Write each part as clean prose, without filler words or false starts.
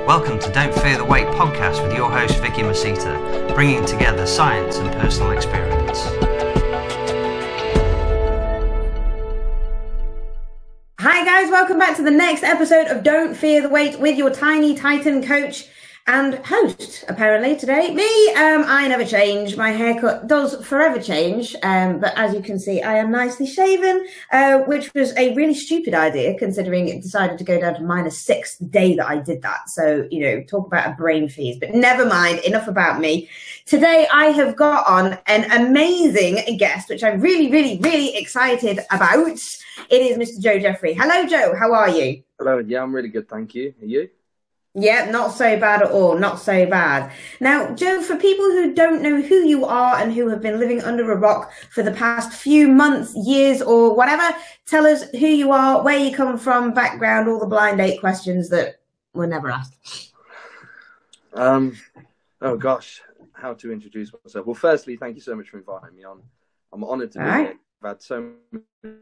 Welcome to Don't Fear the Weight podcast with your host Vicky Masita, bringing together science and personal experience. Hi guys, welcome back to the next episode of Don't Fear the Weight with your tiny titan coach and host, apparently, today. Me, I never change. My haircut does forever change, but as you can see, I am nicely shaven, which was a really stupid idea, considering it decided to go down to -6 the day that I did that. So, you know, talk about a brain freeze, but never mind, enough about me. Today, I have got on an amazing guest, which I'm really excited about. It is Mr. Joe Jeffery. Hello, Joe. How are you? Hello. Yeah, I'm really good. Thank you. Are you? Yeah, not so bad at all. Not so bad. Now, Joe, for people who don't know who you are and who have been living under a rock for the past few months, years, or whatever, tell us who you are, where you come from, background, all the blind date questions that were never asked. Oh gosh, how to introduce myself? Well, firstly, thank you so much for inviting me on. I'm honoured to be here. I've had so many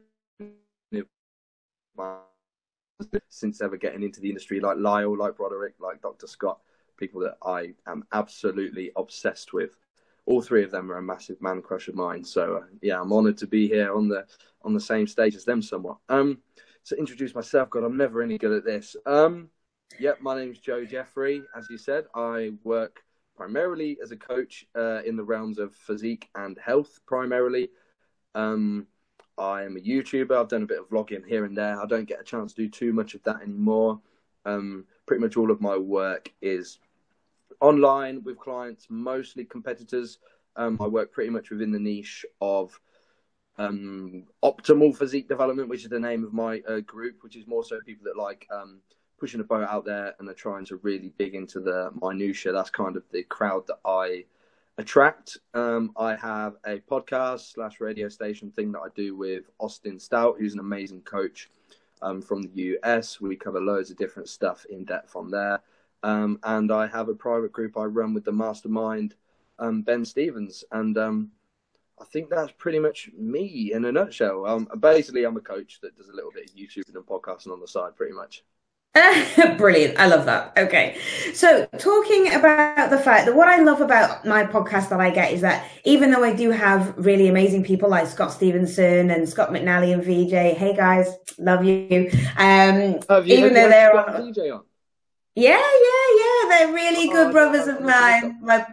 since ever getting into the industry, like Lyle, like Broderick, like Dr. Scott, people that I am absolutely obsessed with. All three of them are a massive man crush of mine. So yeah, I'm honoured to be here on the same stage as them somewhat. So introduce myself. God, I'm never any good at this. Yeah, my name's Joe Jeffery. As you said, I work primarily as a coach in the realms of physique and health primarily. I am a YouTuber. I've done a bit of vlogging here and there. I don't get a chance to do too much of that anymore. Pretty much all of my work is online with clients, mostly competitors. I work pretty much within the niche of optimal physique development, which is the name of my group, which is more so people that like pushing a boat out there and are trying to really dig into the minutiae. That's kind of the crowd that I attract. I have a podcast / radio station thing that I do with Austin Stout, who's an amazing coach from the US. We cover loads of different stuff in depth on there. And I have a private group I run with the mastermind, Ben Stevens. And I think that's pretty much me in a nutshell. Basically, I'm a coach that does a little bit of YouTube and podcasting on the side, pretty much. Brilliant. I love that. Okay. So talking about the fact that what I love about my podcast that I get is that even though I do have really amazing people like Scott Stevenson and Scott McNally and VJ, hey guys, love you. Even though they're on VJ on. Yeah, they're really good brothers of mine. My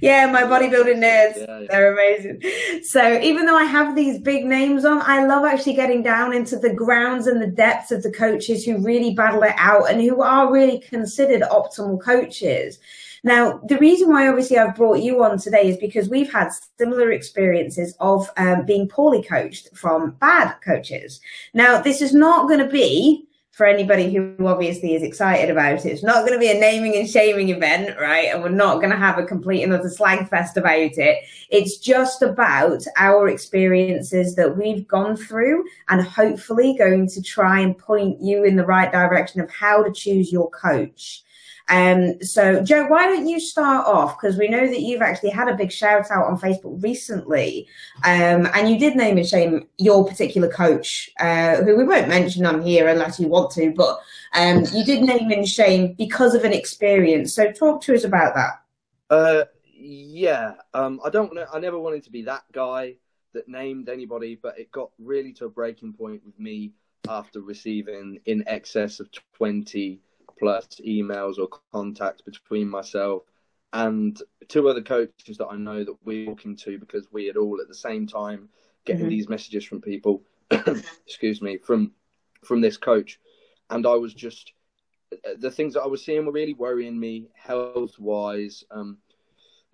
bodybuilding nerds. Yeah. They're amazing. So even though I have these big names on, I love actually getting down into the grounds and the depths of the coaches who really battle it out and who are really considered optimal coaches. Now, the reason why obviously I've brought you on today is because we've had similar experiences of being poorly coached from bad coaches. Now, this is not going to be, for anybody who obviously is excited about it, it's not going to be a naming and shaming event, right? And we're not going to have a complete another slang fest about it. It's just about our experiences that we've gone through and hopefully going to try and point you in the right direction of how to choose your coach. So Joe, why don't you start off? Because we know that you've actually had a big shout out on Facebook recently. And you did name and shame your particular coach, who we won't mention on here unless you want to, but you did name and shame because of an experience. So talk to us about that. I never wanted to be that guy that named anybody, but it got really to a breaking point with me after receiving in excess of 20 plus emails or contacts between myself and two other coaches that I know that we're talking to, because we had all at the same time getting these messages from people, excuse me, from this coach. And I was just, the things that I was seeing were really worrying me health-wise,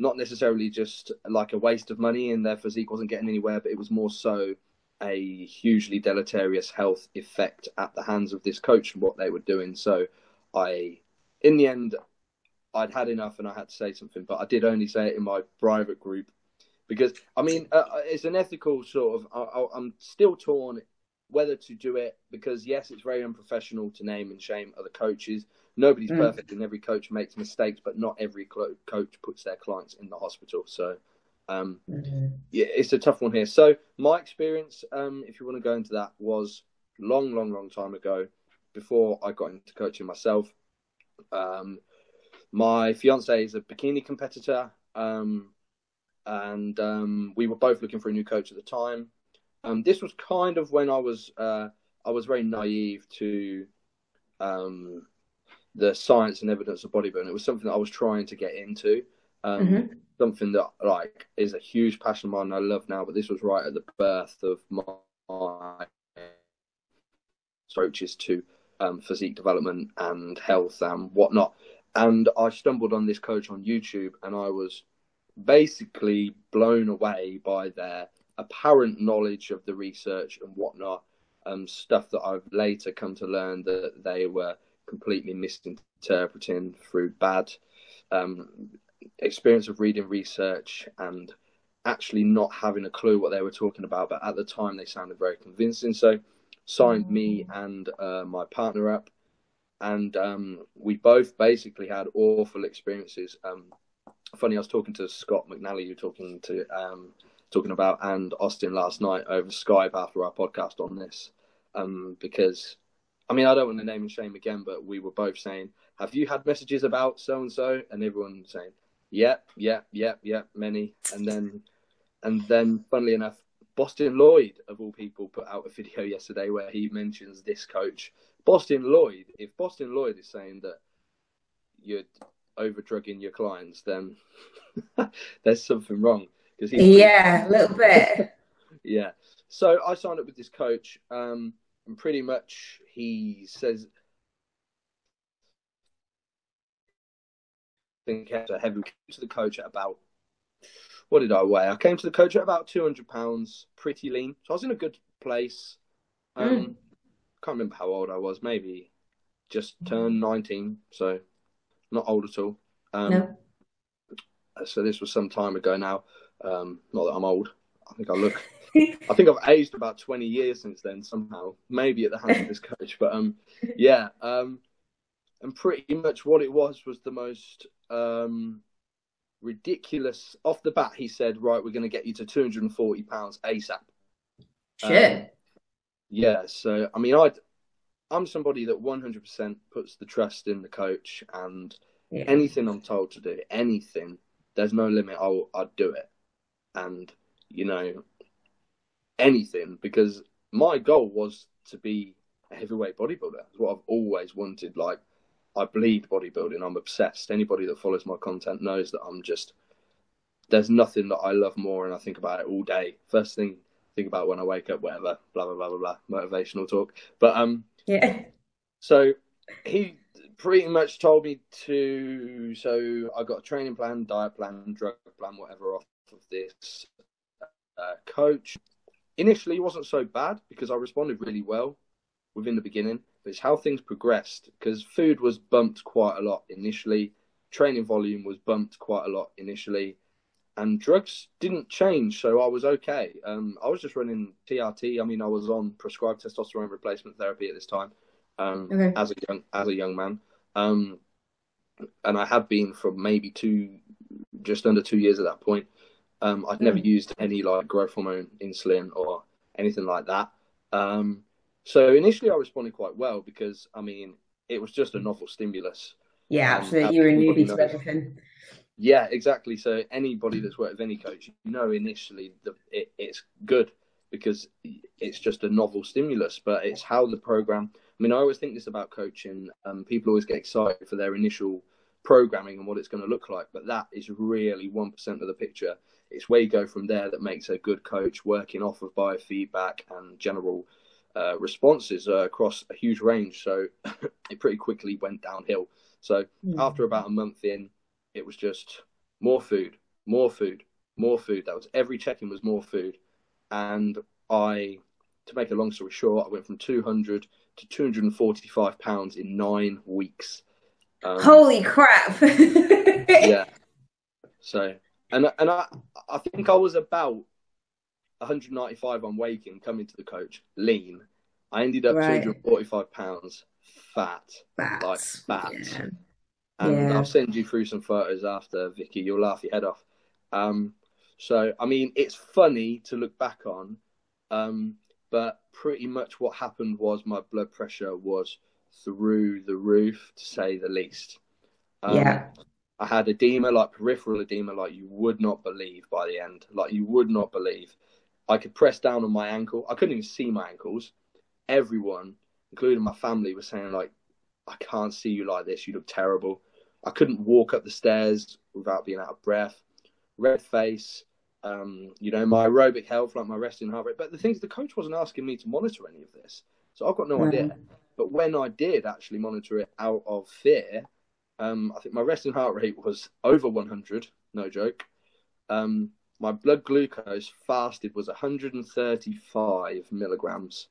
not necessarily just like a waste of money and their physique wasn't getting anywhere, but it was more so a hugely deleterious health effect at the hands of this coach and what they were doing. So in the end, I'd had enough and I had to say something, but I did only say it in my private group because, I mean, it's an ethical sort of, I'm still torn whether to do it because, yes, it's very unprofessional to name and shame other coaches. Nobody's perfect and every coach makes mistakes, but not every coach puts their clients in the hospital. So, yeah, it's a tough one here. So my experience, if you want to go into that, was long time ago. before I got into coaching myself. My fiance is a bikini competitor, and we were both looking for a new coach at the time. This was kind of when I was very naive to the science and evidence of bodybuilding. It was something that I was trying to get into, something that like is a huge passion of mine and I love now. But this was right at the birth of my approaches to physique development and health and whatnot. And I stumbled on this coach on YouTube, and I was basically blown away by their apparent knowledge of the research and whatnot, stuff that I've later come to learn that they were completely misinterpreting through bad experience of reading research and actually not having a clue what they were talking about. But at the time, they sounded very convincing. So signed me and my partner up, and we both basically had awful experiences. Funny, I was talking to Scott McNally, talking about, and Austin last night over Skype after our podcast on this, because I mean, I don't want to name and shame again, but we were both saying, have you had messages about so and so? And everyone saying, yep, many. And then funnily enough, Boston Lloyd, of all people, put out a video yesterday where he mentions this coach. Boston Lloyd, if Boston Lloyd is saying that you're over-drugging your clients, then there's something wrong. A little bit. Yeah. So I signed up with this coach, and pretty much he says, I think I came to the coach at about, what did I weigh? I came to the coach at about 200 pounds, pretty lean. So I was in a good place. Can't remember how old I was, maybe just turned 19, so not old at all. No. So this was some time ago now. Not that I'm old. I think I've aged about 20 years since then somehow, maybe at the hands of this coach. But and pretty much what it was the most ridiculous. Off the bat, he said, right, we're going to get you to 240 pounds ASAP. Shit. Yeah, so I mean, I'm somebody that 100% puts the trust in the coach, and anything I'm told to do, anything, there's no limit, I'd do it. And, you know, anything, because my goal was to be a heavyweight bodybuilder. That's what I've always wanted. Like, I bleed bodybuilding. I'm obsessed. Anybody that follows my content knows that there's nothing that I love more, and I think about it all day. First thing I think about when I wake up, whatever, blah, blah, blah, blah, blah, motivational talk. But, so he pretty much told me so I got a training plan, diet plan, drug plan, whatever off of this coach. Initially, it wasn't so bad because I responded really well within the beginning. But it's how things progressed, because food was bumped quite a lot initially, training volume was bumped quite a lot initially, and drugs didn't change, so I was okay. I was just running TRT. I mean, I was on prescribed testosterone replacement therapy at this time, as a young man, and I had been for maybe just under 2 years at that point. I'd never used any like growth hormone, insulin, or anything like that. So initially, I responded quite well because, I mean, it was just a novel stimulus. Yeah, absolutely. You're a newbie to everything. Yeah, exactly. So anybody that's worked with any coach, initially it's good because it's just a novel stimulus, but it's how the program. I mean, I always think this about coaching. People always get excited for their initial programming and what it's going to look like, but that is really 1% of the picture. It's where you go from there that makes a good coach, working off of biofeedback and general responses across a huge range. So it pretty quickly went downhill. So after about a month in, it was just more food. That was every check-in was more food. And to make a long story short, I went from 200 to 245 pounds in 9 weeks. Holy crap. Yeah. So, and I think I was about 195 on waking, coming to the coach, lean. I ended up 245 pounds fat. Yeah. And I'll send you through some photos after, Vicky. You'll laugh your head off. So, I mean, it's funny to look back on, but pretty much what happened was my blood pressure was through the roof, to say the least. Yeah. I had edema, like peripheral edema, like you would not believe by the end. Like you would not believe. I could press down on my ankle. I couldn't even see my ankles. Everyone, including my family, was saying, like, I can't see you like this. You look terrible. I couldn't walk up the stairs without being out of breath. Red face. You know, my aerobic health, like my resting heart rate. But the thing is, the coach wasn't asking me to monitor any of this. So I've got no idea. But when I did actually monitor it out of fear, I think my resting heart rate was over 100, no joke. My blood glucose fasted was 135 milligrams,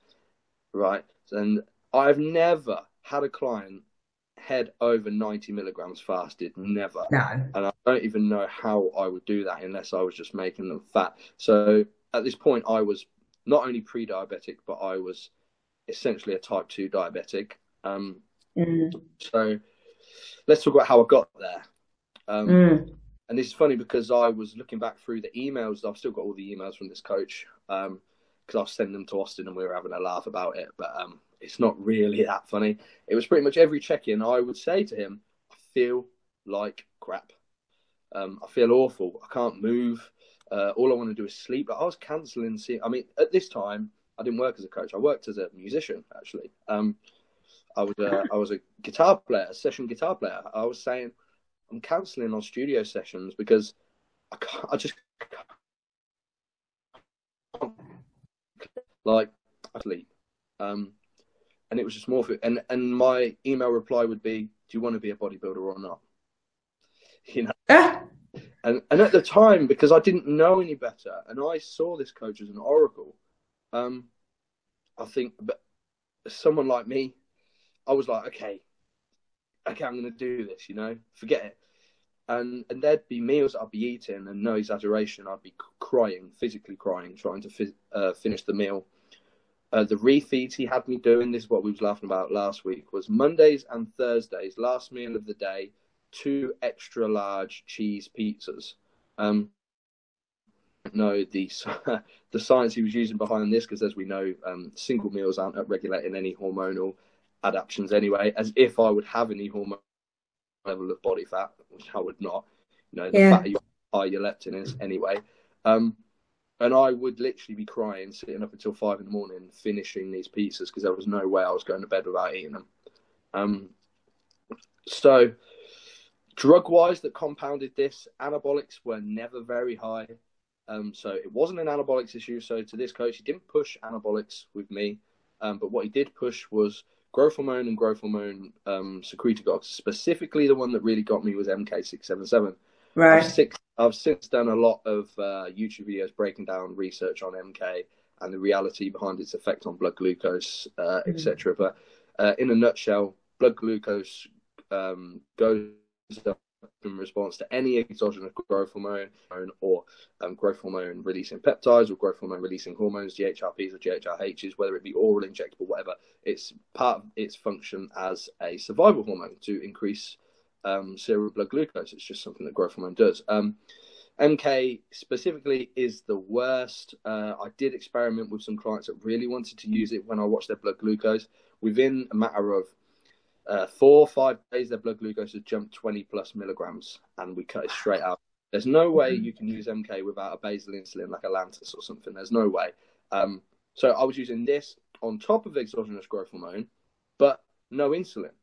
right? And I've never had a client head over 90 milligrams fasted, never. No. And I don't even know how I would do that unless I was just making them fat. So at this point, I was not only pre-diabetic, but I was essentially a type 2 diabetic. So let's talk about how I got there. And this is funny because I was looking back through the emails. I've still got all the emails from this coach because I'll send them to Austin and we were having a laugh about it. But it's not really that funny. It was pretty much every check-in I would say to him, I feel like crap. I feel awful. I can't move. All I want to do is sleep. But I was cancelling. I mean, at this time, I didn't work as a coach. I worked as a musician, actually. I was a guitar player, a session guitar player. I was saying, I'm cancelling on studio sessions because I just can't, like, sleep. And it was just more for, and my email reply would be, do you want to be a bodybuilder or not? You know? And at the time, because I didn't know any better, and I saw this coach as an oracle, I think, but someone like me, I was like, okay, I'm going to do this, you know, forget it. And there'd be meals I'd be eating, and no exaggeration, I'd be crying, physically crying, trying to finish the meal. The refeeds he had me doing, this is what we was laughing about last week, was Mondays and Thursdays, last meal of the day, 2 extra large cheese pizzas. No, the science he was using behind this, because as we know, single meals aren't upregulating any hormonal adaptations anyway, as if I would have any hormone level of body fat, which I would not. You know, the fatter you are, your leptin is anyway. And I would literally be crying, sitting up until 5 a.m, finishing these pizzas because there was no way I was going to bed without eating them. So drug-wise, that compounded this, anabolics were never very high. So it wasn't an anabolics issue. So to this coach, he didn't push anabolics with me. But what he did push was growth hormone and growth hormone secretagogues. Specifically, the one that really got me was MK677. Right. I've since done a lot of YouTube videos breaking down research on MK and the reality behind its effect on blood glucose, etc. But in a nutshell, blood glucose goes up in response to any exogenous growth hormone or growth hormone releasing peptides or growth hormone releasing hormones, GHRPs or GHRHs, whether it be oral, injectable, whatever. It's part of its function as a survival hormone to increase serum blood glucose. It's just something that growth hormone does. MK specifically is the worst. I did experiment with some clients that really wanted to use it when I watched their blood glucose. Within a matter of 4 or 5 days, their blood glucose has jumped 20 plus milligrams, and we cut it straight out. There's no way you can use MK without a basal insulin like a Lantus or something. There's no way. So I was using this on top of exogenous growth hormone, but no insulin.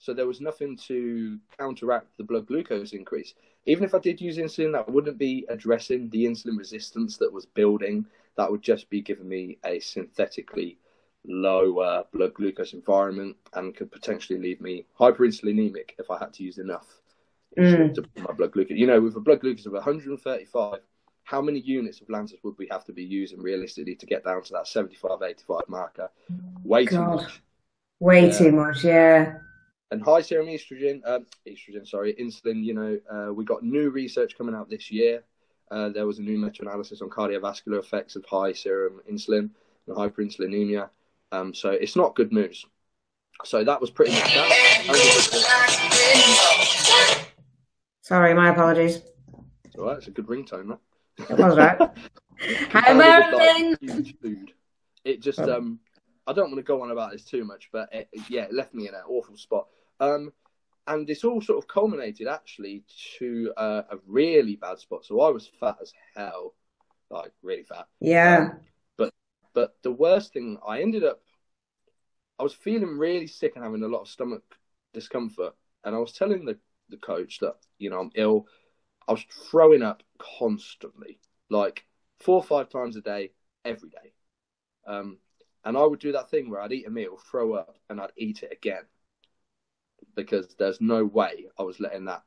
So there was nothing to counteract the blood glucose increase. Even if I did use insulin, that wouldn't be addressing the insulin resistance that was building. That would just be giving me a synthetically lower blood glucose environment and could potentially leave me hyperinsulinemic if I had to use enough insulin to put my blood glucose. You know, with a blood glucose of 135, how many units of Lantus would we have to be using realistically to get down to that 75, 85 marker? Way too much. Way too much, yeah. And high serum insulin, you know, we got new research coming out this year. There was a new meta-analysis on cardiovascular effects of high serum insulin and hyperinsulinemia. So it's not good news. So that was pretty much that. Sorry, my apologies. All right, it's a good ringtone, that. It was right. Hi, Marilyn. Huge food. It just, I don't want to go on about this too much, but it left me in an awful spot. And this all sort of culminated actually to a really bad spot. So I was fat as hell, like really fat. Yeah. But the worst thing, I was feeling really sick and having a lot of stomach discomfort. And I was telling the coach that, I'm ill. I was throwing up constantly, like 4 or 5 times a day, every day. And I would do that thing where I'd eat a meal, throw up, and I'd eat it again. Because there's no way I was letting that,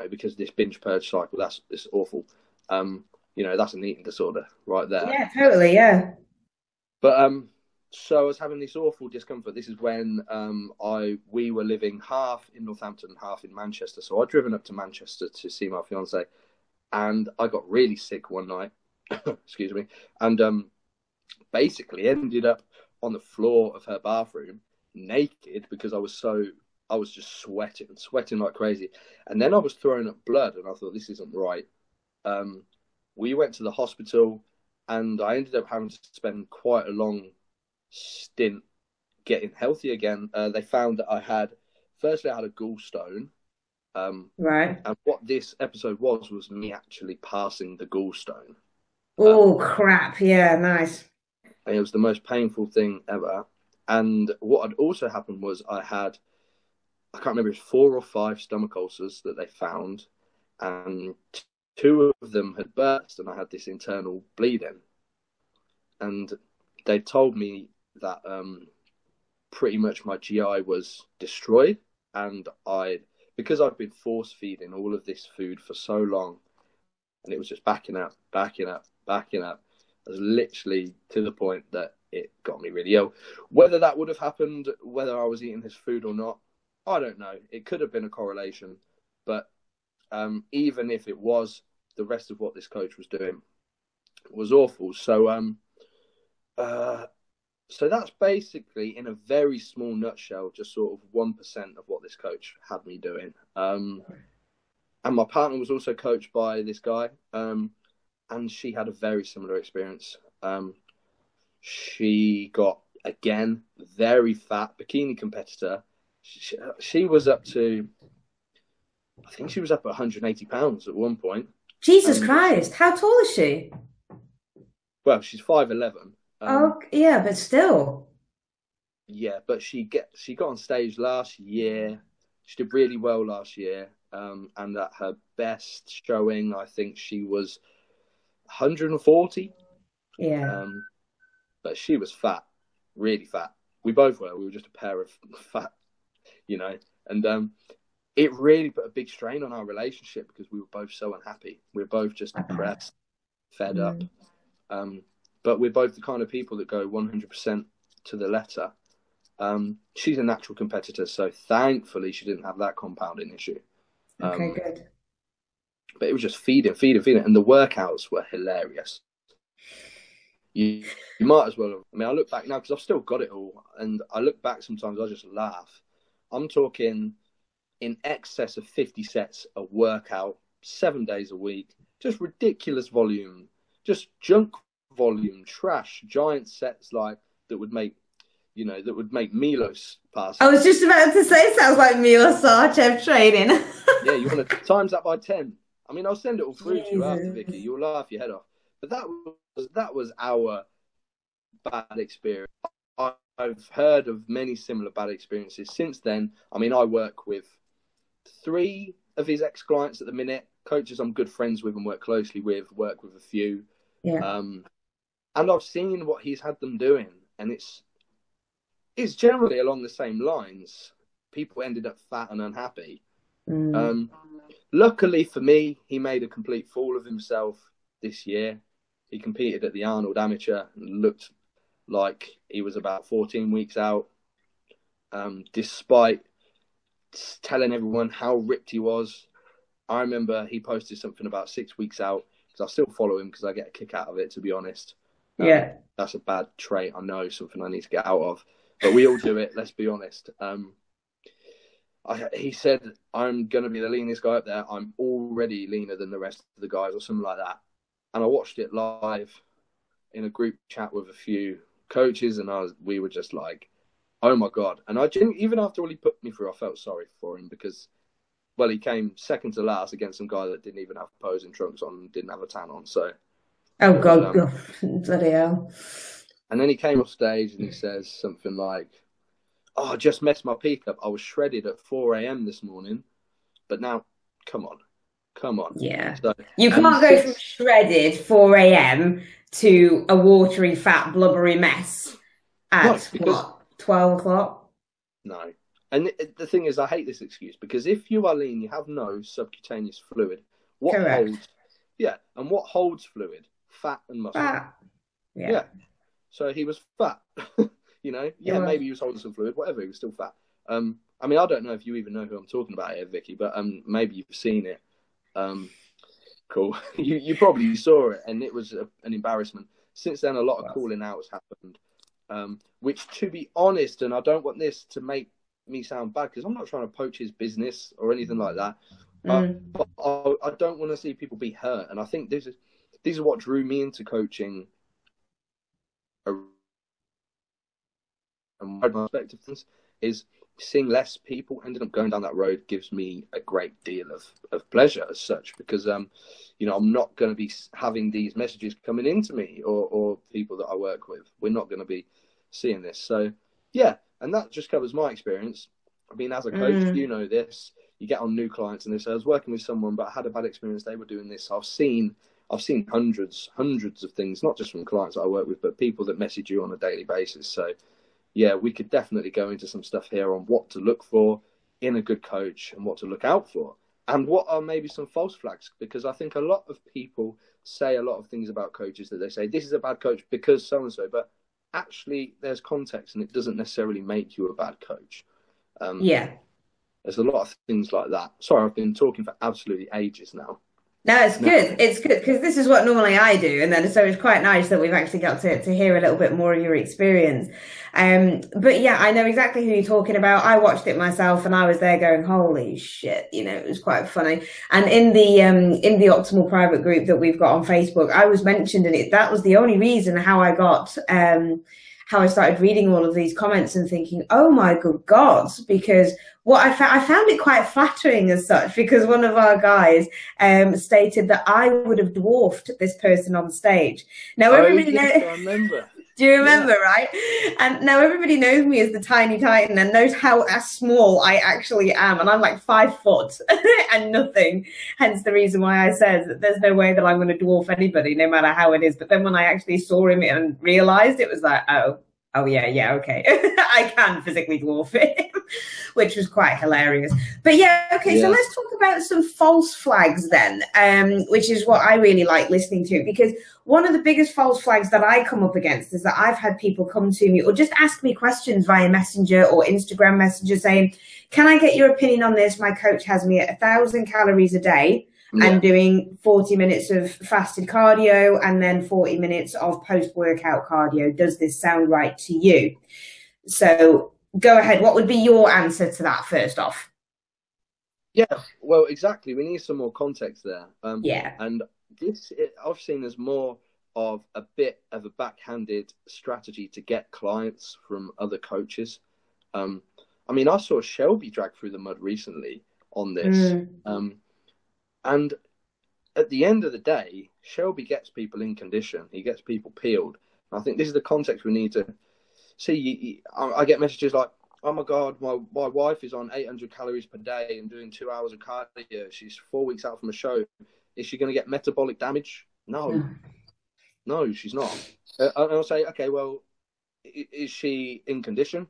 because this binge purge cycle, it's awful. That's an eating disorder right there. Yeah, totally, yeah. But so I was having this awful discomfort. This is when we were living half in Northampton, half in Manchester. So I'd driven up to Manchester to see my fiance, and I got really sick one night. Excuse me, and basically ended up on the floor of her bathroom naked because I was just sweating like crazy. And then I was throwing up blood, and I thought, this isn't right. We went to the hospital, and I ended up having to spend quite a long stint getting healthy again. They found that I had a gallstone. Right. And what this episode was me actually passing the gallstone. Oh, crap. Yeah, nice. And it was the most painful thing ever. And what had also happened was I can't remember, it was 4 or 5 stomach ulcers that they found, and 2 of them had burst, and I had this internal bleeding. And they told me that pretty much my GI was destroyed, and because I'd been force feeding all of this food for so long, and it was just backing up. I was literally to the point that it got me really ill. Whether that would have happened, whether I was eating his food or not, I don't know. It could have been a correlation, but even if it was, the rest of what this coach was doing was awful. So, so that's basically, in a very small nutshell, just sort of 1% of what this coach had me doing. And my partner was also coached by this guy, and she had a very similar experience. She got, again, very fat, bikini competitor. She was up to, I think she was up at 180 pounds at one point. Jesus Christ. How tall is she? Well, she's 5'11". Yeah, but still. Yeah, but she got on stage last year. She did really well last year. And at her best showing, I think she was 140. Yeah. But she was fat, really fat. We both were. We were just a pair of fat, and it really put a big strain on our relationship because we were both so unhappy. We were both just depressed, fed up. But we're both the kind of people that go 100% to the letter. She's a natural competitor, so thankfully she didn't have that compounding issue. Okay, good. But it was just feeding. And the workouts were hilarious. You might as well. I mean, I look back now because I've still got it all. And I look back sometimes, I just laugh. I'm talking in excess of 50 sets a workout, 7 days a week. Just ridiculous volume. Just junk volume, trash, giant sets like that would make Milos pass. I was just about to say, it sounds like Milos Sarchev training. Yeah, you want to times that by 10. I mean, I'll send it all through to you after, Vicky. You'll laugh your head off. But that was our bad experience. I've heard of many similar bad experiences since then. I mean, I work with 3 of his ex-clients at the minute, coaches I'm good friends with and work closely with, work with a few. Yeah. And I've seen what he's had them doing, and it's generally along the same lines. People ended up fat and unhappy. Luckily for me, he made a complete fool of himself this year. He competed at the Arnold Amateur and looked like he was about 14 weeks out, despite telling everyone how ripped he was. I remember he posted something about 6 weeks out, because I still follow him because I get a kick out of it, to be honest. Yeah. That's a bad trait, I know, something I need to get out of. But we all do it, let's be honest. He said, I'm going to be the leanest guy up there. I'm already leaner than the rest of the guys, or something like that. And I watched it live in a group chat with a few coaches, and we were just like, oh my God. And even after all he put me through, I felt sorry for him because, well, he came second to last against some guy that didn't even have posing trunks on, didn't have a tan on. So, oh God, bloody hell. And then he came off stage and he says something like, oh, I just messed my peak up. I was shredded at 4 a.m. this morning, but now, come on. Yeah. So, you can't go from shredded 4 a.m. to a watery, fat, blubbery mess at, 12 o'clock? No. And the thing is, I hate this excuse because if you are lean, you have no subcutaneous fluid. Correct. What holds fluid? Fat and muscle. Fat. Yeah. So he was fat. Maybe he was holding some fluid, whatever, he was still fat. I mean, I don't know if you even know who I'm talking about here, Vicky, but maybe you've seen it. Cool. You probably saw it, and it was an embarrassment. Since then, a lot of calling outs happened, which, to be honest, and I don't want this to make me sound bad, because I'm not trying to poach his business or anything like that, but I don't want to see people be hurt, and I think these are what drew me into coaching. And my perspective is seeing less people ending up going down that road gives me a great deal of pleasure as such, because I'm not going to be having these messages coming into me or people that I work with. We're not going to be seeing this. So yeah, and that just covers my experience. I mean, as a coach, you know this, you get on new clients and they say, I was working with someone but I had a bad experience, they were doing this. I've seen hundreds of things, not just from clients that I work with, but people that message you on a daily basis. So yeah, we could definitely go into some stuff here on what to look for in a good coach and what to look out for, and what are maybe some false flags, because I think a lot of people say a lot of things about coaches that they say, this is a bad coach because so-and-so, but actually there's context and it doesn't necessarily make you a bad coach. There's a lot of things like that. Sorry, I've been talking for absolutely ages now. No, it's good. It's good because this is what normally I do, and then so it's quite nice that we've actually got to hear a little bit more of your experience. But yeah, I know exactly who you're talking about. I watched it myself, and I was there going, "Holy shit!" It was quite funny. And in the Optimal private group that we've got on Facebook, I was mentioned in it. That was the only reason how I got. How I started reading all of these comments and thinking, oh my good God, because what I found it quite flattering as such, because one of our guys stated that I would have dwarfed this person on stage. Now everybody knows. I remember. Do you remember, right? And now everybody knows me as the tiny titan and knows how small I actually am. And I'm like 5 foot and nothing. Hence the reason why I said that there's no way that I'm going to dwarf anybody, no matter how it is. But then when I actually saw him and realized, it was like, oh yeah, okay. I can physically dwarf him, which was quite hilarious. But yeah, okay, so let's talk about some false flags then, which is what I really like listening to, because one of the biggest false flags that I come up against is that I've had people come to me or just ask me questions via Messenger or Instagram Messenger saying, can I get your opinion on this? My coach has me at 1,000 calories a day. And doing 40 minutes of fasted cardio and then 40 minutes of post-workout cardio. Does this sound right to you? So go ahead. What would be your answer to that first off? Yeah, well, exactly. We need some more context there. And I've seen as more of a bit of a backhanded strategy to get clients from other coaches. I mean, I saw Shelby drag through the mud recently on this. And at the end of the day, Shelby gets people in condition. He gets people peeled. And I think this is the context we need to see. I get messages like, oh my God, my wife is on 800 calories per day and doing 2 hours of cardio. She's 4 weeks out from a show. Is she going to get metabolic damage? No, she's not. And I'll say, okay, well, is she in condition?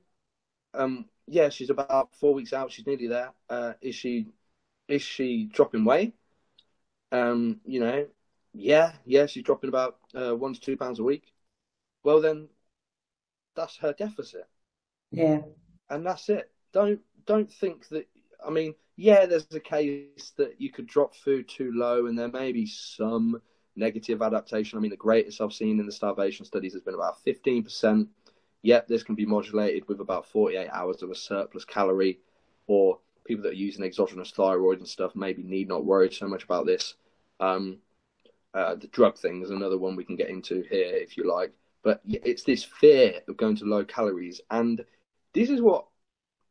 Yeah, she's about 4 weeks out. She's nearly there. Is she dropping weight? She's dropping about 1 to 2 pounds a week. Well, then that's her deficit. Yeah. And that's it. Don't think that, I mean, there's a case that you could drop food too low and there may be some negative adaptation. I mean, the greatest I've seen in the starvation studies has been about 15%. Yet this can be modulated with about 48 hours of a surplus calorie, or people that are using exogenous thyroid and stuff maybe need not worry so much about this. The drug thing is another one we can get into here if you like. But it's this fear of going to low calories, and this is what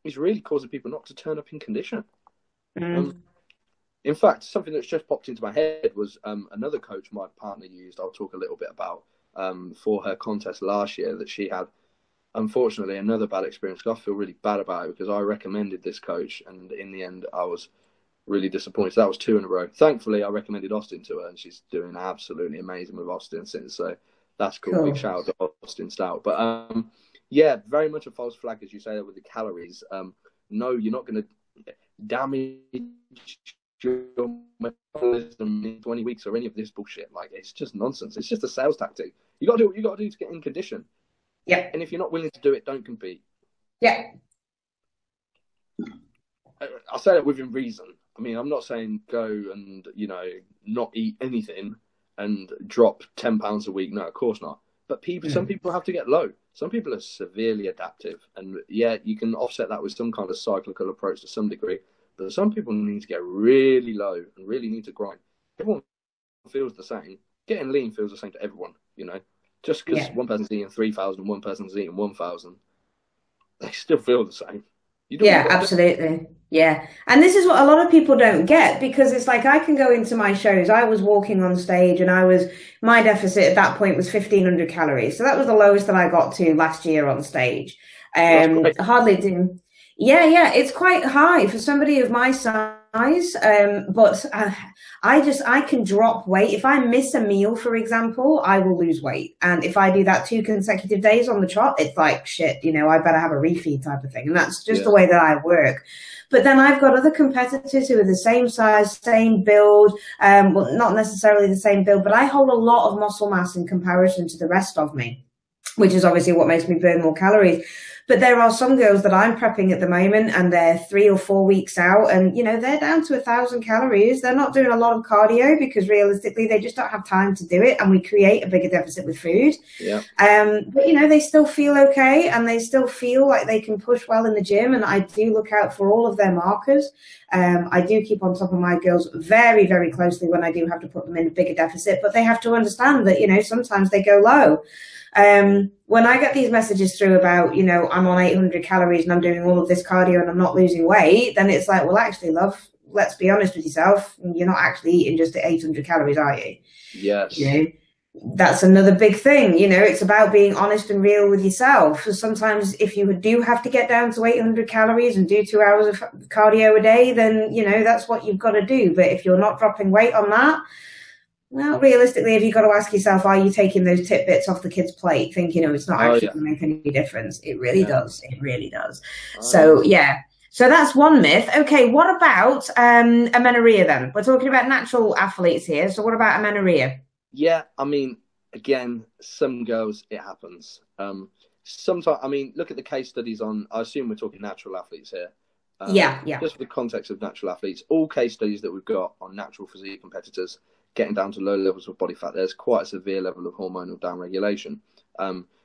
is really causing people not to turn up in condition. In fact, something that's just popped into my head was another coach my partner used. I'll talk a little bit about for her contest last year that she had. Unfortunately, another bad experience. I feel really bad about it because I recommended this coach, and in the end, I was really disappointed. So that was 2 in a row. Thankfully, I recommended Austin to her, and she's doing absolutely amazing with Austin since. So that's cool. Big shout out to Austin Stout. But yeah, very much a false flag, as you say, with the calories. No, you're not going to damage your metabolism in 20 weeks or any of this bullshit. Like, it's just nonsense. It's just a sales tactic. You got to do what you got to do to get in condition. Yeah. And if you're not willing to do it, don't compete. Yeah. I say that within reason. I mean, I'm not saying go and, not eat anything and drop 10 pounds a week. No, of course not. But some people have to get low. Some people are severely adaptive. And yeah, you can offset that with some kind of cyclical approach to some degree. But some people need to get really low and really need to grind. Everyone feels the same. Getting lean feels the same to everyone, Just because one person's eating 3,000, one person's eating 1,000, they still feel the same. Yeah, absolutely. Yeah. And this is what a lot of people don't get, because it's like, I can go into my shows. I was walking on stage and my deficit at that point was 1,500 calories. So that was the lowest that I got to last year on stage. Hardly did. Yeah, it's quite high for somebody of my size. But I can drop weight. If I miss a meal, for example, I will lose weight. And if I do that 2 consecutive days on the trot, it's like, shit, I better have a refeed type of thing. And that's just the way that I work. But then I've got other competitors who are the same size, same build, well, not necessarily the same build, but I hold a lot of muscle mass in comparison to the rest of me, which is obviously what makes me burn more calories. But there are some girls that I'm prepping at the moment, and they're 3 or 4 weeks out, and they're down to 1,000 calories. They're not doing a lot of cardio because realistically they just don't have time to do it, and we create a bigger deficit with food. Yeah. But they still feel okay, and they still feel like they can push well in the gym. And I do look out for all of their markers. I do keep on top of my girls very, very closely when I do have to put them in a bigger deficit. But they have to understand that sometimes they go low. When I get these messages through about, I'm on 800 calories and I'm doing all of this cardio and I'm not losing weight, then it's like, well, actually, love, let's be honest with yourself. You're not actually eating just 800 calories, are you? Yes. That's another big thing. It's about being honest and real with yourself. So sometimes if you do have to get down to 800 calories and do 2 hours of cardio a day, then, that's what you've got to do. But if you're not dropping weight on that, well, realistically, if you've got to ask yourself, are you taking those tidbits off the kid's plate, thinking, it's not actually going to make any difference? It really does. It really does. So, yeah. So that's one myth. Okay, what about amenorrhea then? We're talking about natural athletes here. So what about amenorrhea? Yeah, I mean, again, some girls, it happens. Sometimes, look at the case studies on, I assume we're talking natural athletes here. Yeah. Just for the context of natural athletes, all case studies that we've got on natural physique competitors getting down to low levels of body fat, there's quite a severe level of hormonal downregulation,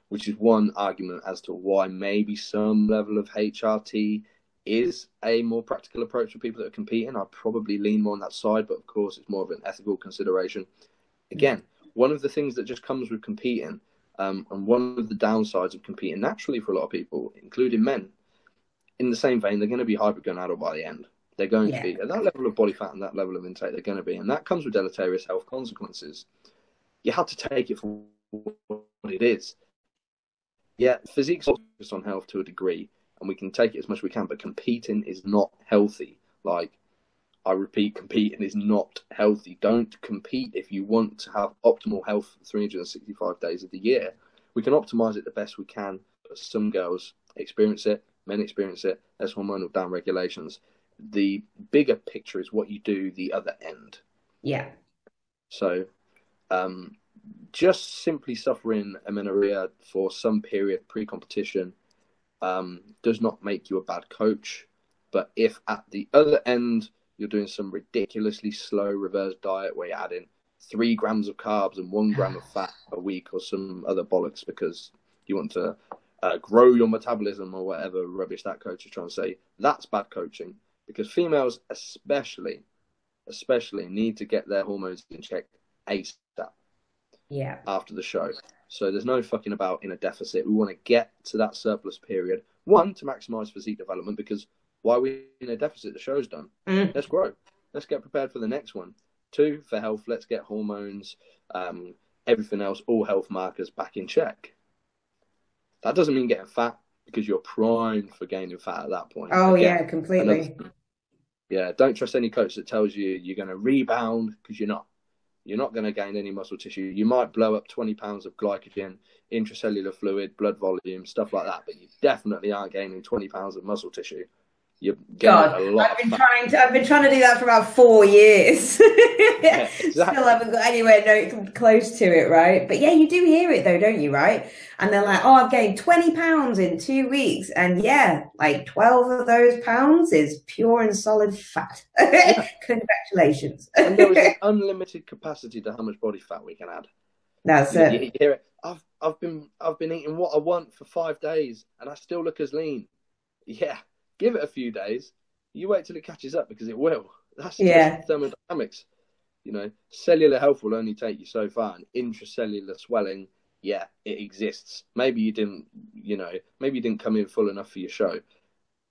which is one argument as to why maybe some level of HRT is a more practical approach for people that are competing. I probably lean more on that side, but of course it's more of an ethical consideration. Again, one of the things that just comes with competing, and one of the downsides of competing naturally for a lot of people, including men, in the same vein, they're going to be hypergonadal by the end. They're going to be at that level of body fat and that level of intake. They're going to be, and that comes with deleterious health consequences. You have to take it for what it is. Yeah, physique's focused on health to a degree, and we can take it as much as we can. But competing is not healthy. Like, I repeat, competing is not healthy. Don't compete if you want to have optimal health 365 days of the year. We can optimize it the best we can. But some girls experience it, men experience it. There's hormonal downregulations. The bigger picture is what you do the other end. Yeah. So just simply suffering amenorrhea for some period pre-competition does not make you a bad coach. But if at the other end you're doing some ridiculously slow reverse diet where you're adding 3 grams of carbs and 1 gram of fat a week or some other bollocks because you want to grow your metabolism or whatever rubbish that coach is trying to say, that's bad coaching. Because females especially need to get their hormones in check ASAP. Yeah. After the show. So there's no fucking about in a deficit. We want to get to that surplus period. One, to maximize physique development, because why are we in a deficit? The show's done. Let's grow. Let's get prepared for the next one. Two, for health, let's get hormones, everything else, all health markers back in check. That doesn't mean getting fat, because you're primed for gaining fat at that point. Oh, again, yeah, completely. Don't trust any coach that tells you you're going to rebound, because you're not. You're not going to gain any muscle tissue. You might blow up 20 pounds of glycogen, intracellular fluid, blood volume, stuff like that, but you definitely aren't gaining 20 pounds of muscle tissue. You're gaining a lot. I've been trying to do that for about 4 years. Yeah, exactly. Still haven't got anywhere close to it, right? But yeah, you do hear it though, don't you? Right? And they're like, "Oh, I've gained 20 pounds in 2 weeks," and yeah, like 12 of those pounds is pure and solid fat. Yeah. Congratulations. And there is an unlimited capacity to how much body fat we can add. That's it. You hear it. I've been eating what I want for 5 days, and I still look as lean. Yeah. Give it a few days. You wait till it catches up, because it will. That's just thermodynamics. Cellular health will only take you so far, and intracellular swelling, yeah, it exists. Maybe you didn't come in full enough for your show,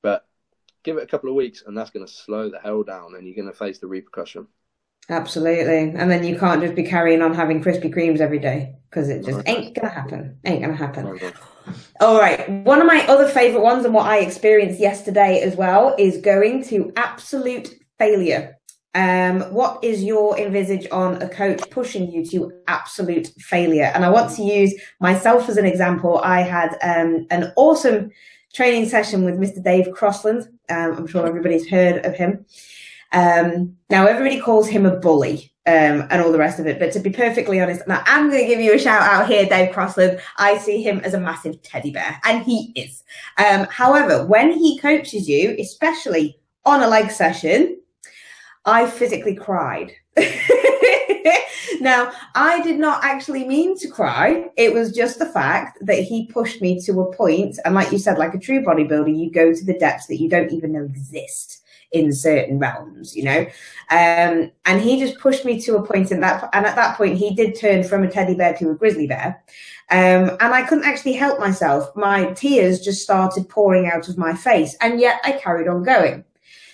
but give it a couple of weeks, and that's going to slow the hell down, and you're going to face the repercussion. Absolutely. And then you can't just be carrying on having Krispy Kremes every day, because it just ain't going to happen. All right. One of my other favorite ones, and what I experienced yesterday as well, is going to absolute failure. What is your envisage on a coach pushing you to absolute failure? And I want to use myself as an example. I had an awesome training session with Mr. Dave Crossland. I'm sure everybody's heard of him. Now everybody calls him a bully, and all the rest of it. But to be perfectly honest, now I'm going to give you a shout out here, Dave Crossland. I see him as a massive teddy bear, and he is. However, when he coaches you, especially on a leg session, I physically cried. Now, I did not actually mean to cry. It was just the fact that he pushed me to a point, and like you said, like a true bodybuilder, you go to the depths that you don't even know exist in certain realms, and he just pushed me to a point and at that point he did turn from a teddy bear to a grizzly bear, and I couldn't actually help myself. My tears just started pouring out of my face, and yet I carried on going.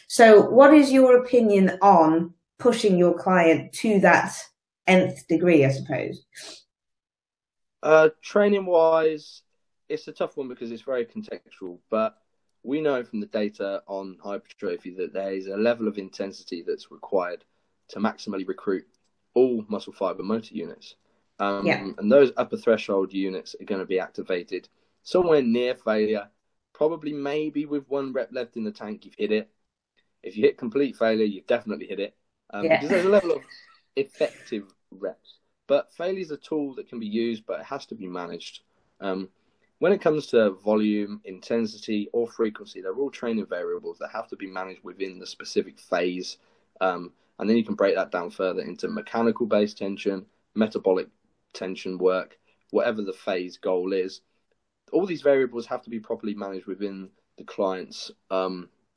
So what is your opinion on pushing your client to that nth degree, I suppose? Training wise, it's a tough one because it's very contextual, but we know from the data on hypertrophy that there is a level of intensity that's required to maximally recruit all muscle fiber motor units. And those upper threshold units are going to be activated somewhere near failure, probably maybe with 1 rep left in the tank, you've hit it. If you hit complete failure, you've definitely hit it. Because there's a level of effective reps. But failure is a tool that can be used, but it has to be managed. When it comes to volume, intensity, or frequency, they're all training variables that have to be managed within the specific phase. And then you can break that down further into mechanical-based tension, metabolic tension work, whatever the phase goal is. All these variables have to be properly managed within the client's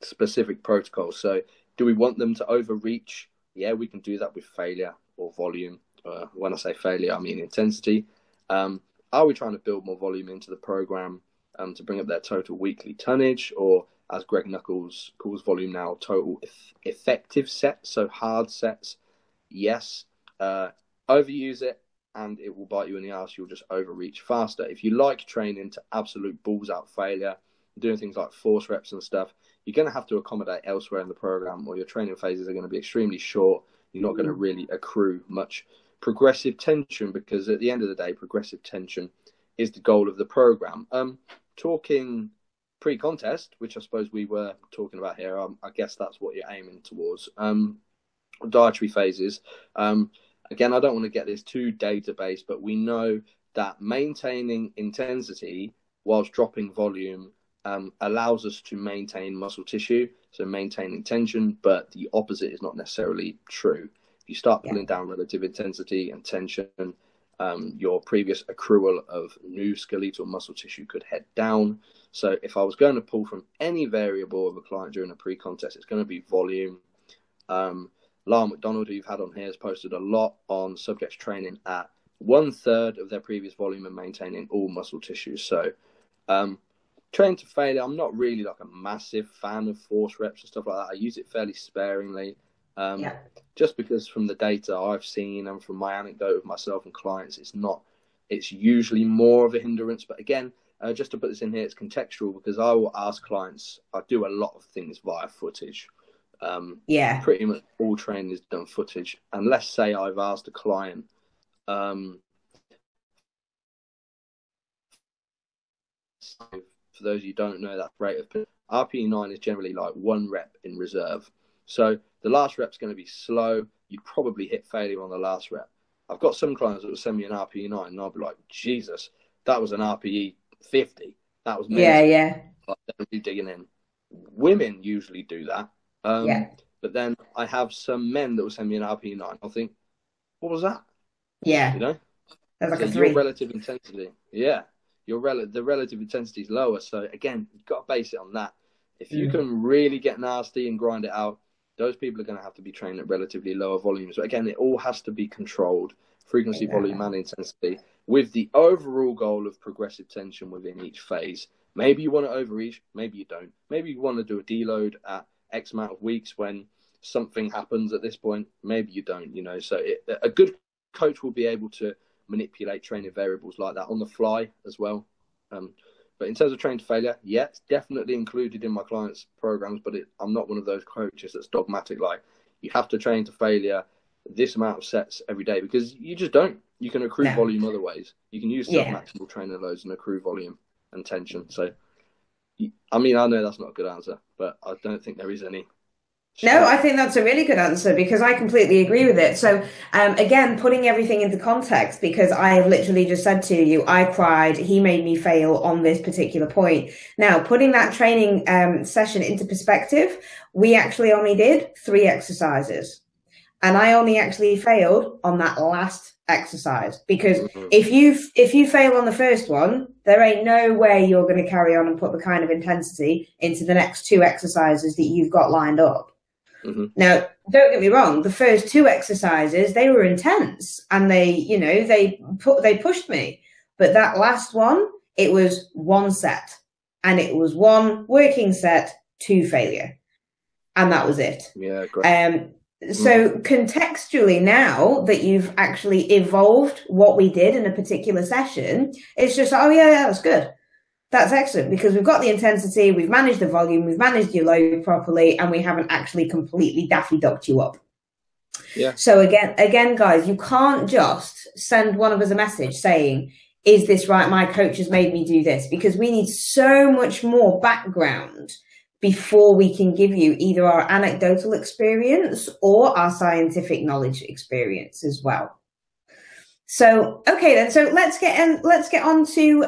specific protocol. So do we want them to overreach? Yeah, we can do that with failure or volume. When I say failure, I mean intensity. Are we trying to build more volume into the program to bring up their total weekly tonnage, or as Greg Nuckols calls volume now, total effective sets, so hard sets? Yes. Overuse it and it will bite you in the ass. You'll just overreach faster. If you like training to absolute balls out failure, doing things like force reps and stuff, you're going to have to accommodate elsewhere in the program, or your training phases are going to be extremely short. You're not going to really accrue much progressive tension, because at the end of the day, progressive tension is the goal of the program. Talking pre-contest, which I suppose we were talking about here, I guess that's what you're aiming towards. Dietary phases. Again, I don't want to get this too data-based, but we know that maintaining intensity whilst dropping volume allows us to maintain muscle tissue, so maintaining tension, but the opposite is not necessarily true. If you start pulling down relative intensity and tension, your previous accrual of new skeletal muscle tissue could head down. So if I was going to pull from any variable of a client during a pre-contest, it's going to be volume. Lyle McDonald, who you've had on here, has posted a lot on subjects training at 1/3 of their previous volume and maintaining all muscle tissue. So train to failure, I'm not really like a massive fan of force reps and stuff like that. I use it fairly sparingly, just because from the data I've seen and from my anecdote with myself and clients, it's usually more of a hindrance. But again, just to put this in here, it's contextual, because I will ask clients, I do a lot of things via footage. Pretty much all training is done footage. And let's say I've asked a client, for those of you who don't know, that rate of RPE9 is generally like 1 rep in reserve. So the last rep's going to be slow. You probably hit failure on the last rep. I've got some clients that will send me an RPE9 and I'll be like, Jesus, that was an RPE 50. That was mental. Like, they're really digging in. Women usually do that. But then I have some men that will send me an RPE9. I'll think, what was that? You know? That's like so a 3. your relative intensity. The relative intensity is lower. So again, you've got to base it on that. If you can really get nasty and grind it out, those people are going to have to be trained at relatively lower volumes. But again, it all has to be controlled, frequency, volume, and intensity, with the overall goal of progressive tension within each phase. Maybe you want to overreach, maybe you don't. Maybe you want to do a deload at X amount of weeks when something happens at this point. Maybe you don't, you know. So a good coach will be able to manipulate training variables like that on the fly as well. But in terms of train to failure, it's definitely included in my clients' programs, but I'm not one of those coaches that's dogmatic, like you have to train to failure this amount of sets every day, because you just don't. You can accrue volume other ways. You can use submaximal trainer loads and accrue volume and tension. So, I mean, I know that's not a good answer, but I don't think there is any. No, I think that's a really good answer, because I completely agree with it. So, again, putting everything into context, because I have literally just said to you, I cried, he made me fail on this particular point. Now, putting that training session into perspective, we actually only did 3 exercises. And I only actually failed on that last exercise, because if you fail on the first one, there ain't no way you're going to carry on and put the kind of intensity into the next 2 exercises that you've got lined up. Now, don't get me wrong, the first 2 exercises, they were intense and they pushed me. But that last one, it was 1 set, and it was 1 working set to failure. And that was it. Yeah, great. So contextually, now that you've actually evolved what we did in a particular session, it's just, oh yeah, that was good. That's excellent, because we've got the intensity, we've managed the volume, we've managed your load properly, and we haven't actually completely daffy ducked you up. So again, guys, you can't just send one of us a message saying, is this right? My coach has made me do this, because we need so much more background before we can give you either our anecdotal experience or our scientific knowledge experience as well. So, okay then, so let's get on to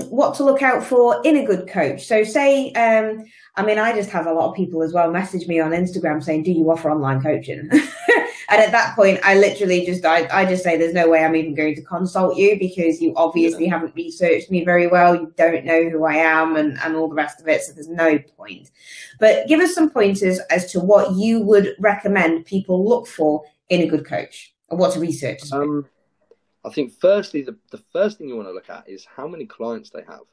what to look out for in a good coach. So say, I mean, I just have a lot of people as well message me on Instagram saying, do you offer online coaching? And at that point, I literally just, I just say, there's no way I'm even going to consult you, because you obviously haven't researched me very well. You don't know who I am and all the rest of it. So there's no point. But give us some pointers as to what you would recommend people look for in a good coach, or what to research. I think firstly, the first thing you want to look at is how many clients they have.